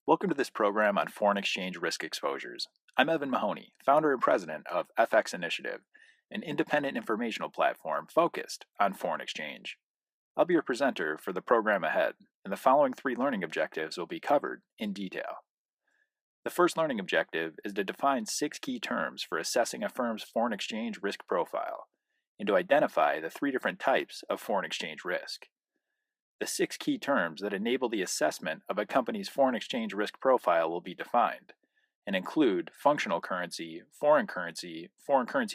Welcome to this program on foreign exchange risk exposures. I'm Evan Mahoney, founder and president of FX Initiative, an independent informational platform focused on foreign exchange. I'll be your presenter for the program ahead, and the following three learning objectives will be covered in detail. The first learning objective is to define 6 key terms for assessing a firm's foreign exchange risk profile, and to identify the 3 different types of foreign exchange risk. The 6 key terms that enable the assessment of a company's foreign exchange risk profile will be defined and include functional currency, foreign currency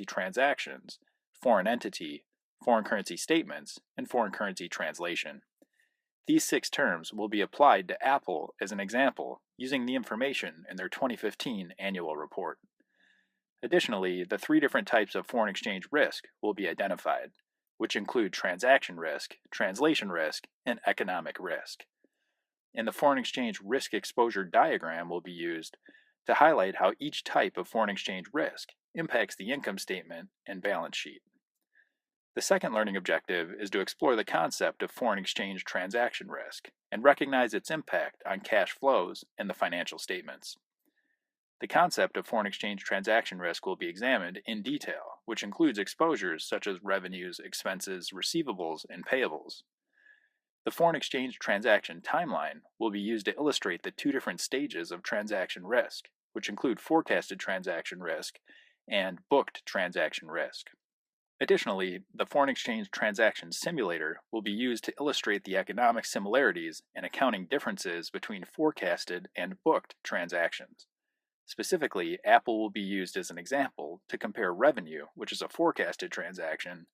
transactions, foreign entity, foreign currency statements, and foreign currency translation. These 6 terms will be applied to Apple as an example using the information in their 2015 annual report. Additionally, the 3 different types of foreign exchange risk will be identified, which include transaction risk, translation risk, and economic risk. And the foreign exchange risk exposure diagram will be used to highlight how each type of foreign exchange risk impacts the income statement and balance sheet. The second learning objective is to explore the concept of foreign exchange transaction risk and recognize its impact on cash flows and the financial statements. The concept of foreign exchange transaction risk will be examined in detail, which includes exposures such as revenues, expenses, receivables, and payables. The foreign exchange transaction timeline will be used to illustrate the 2 different stages of transaction risk, which include forecasted transaction risk and booked transaction risk. Additionally, the foreign exchange transaction simulator will be used to illustrate the economic similarities and accounting differences between forecasted and booked transactions. Specifically, Apple will be used as an example to compare revenue, which is a forecasted transaction,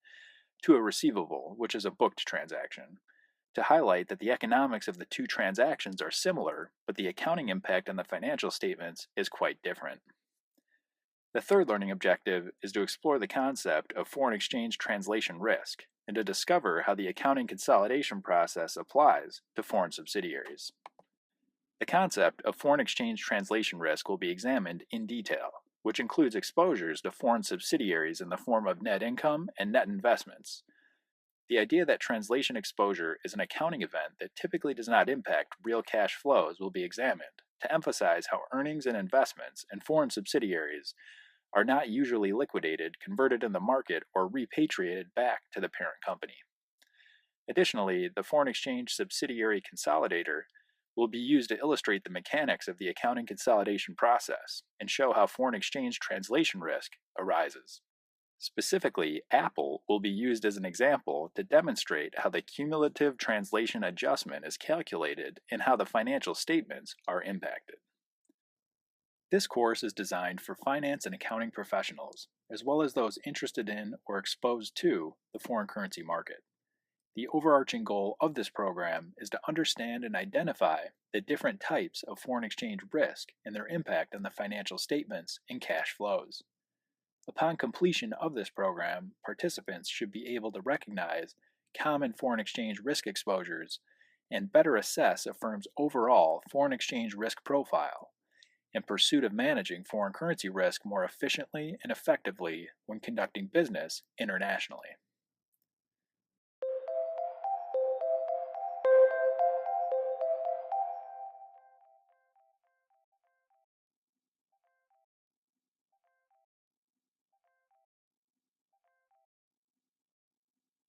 to a receivable, which is a booked transaction, to highlight that the economics of the 2 transactions are similar, but the accounting impact on the financial statements is quite different. The third learning objective is to explore the concept of foreign exchange translation risk and to discover how the accounting consolidation process applies to foreign subsidiaries. The concept of foreign exchange translation risk will be examined in detail, which includes exposures to foreign subsidiaries in the form of net income and net investments. The idea that translation exposure is an accounting event that typically does not impact real cash flows will be examined to emphasize how earnings and investments in foreign subsidiaries are not usually liquidated, converted in the market, or repatriated back to the parent company. Additionally, the foreign exchange subsidiary consolidator will be used to illustrate the mechanics of the accounting consolidation process and show how foreign exchange translation risk arises. Specifically, Apple will be used as an example to demonstrate how the cumulative translation adjustment is calculated and how the financial statements are impacted. This course is designed for finance and accounting professionals, as well as those interested in or exposed to the foreign currency market. The overarching goal of this program is to understand and identify the different types of foreign exchange risk and their impact on the financial statements and cash flows. Upon completion of this program, participants should be able to recognize common foreign exchange risk exposures and better assess a firm's overall foreign exchange risk profile in pursuit of managing foreign currency risk more efficiently and effectively when conducting business internationally.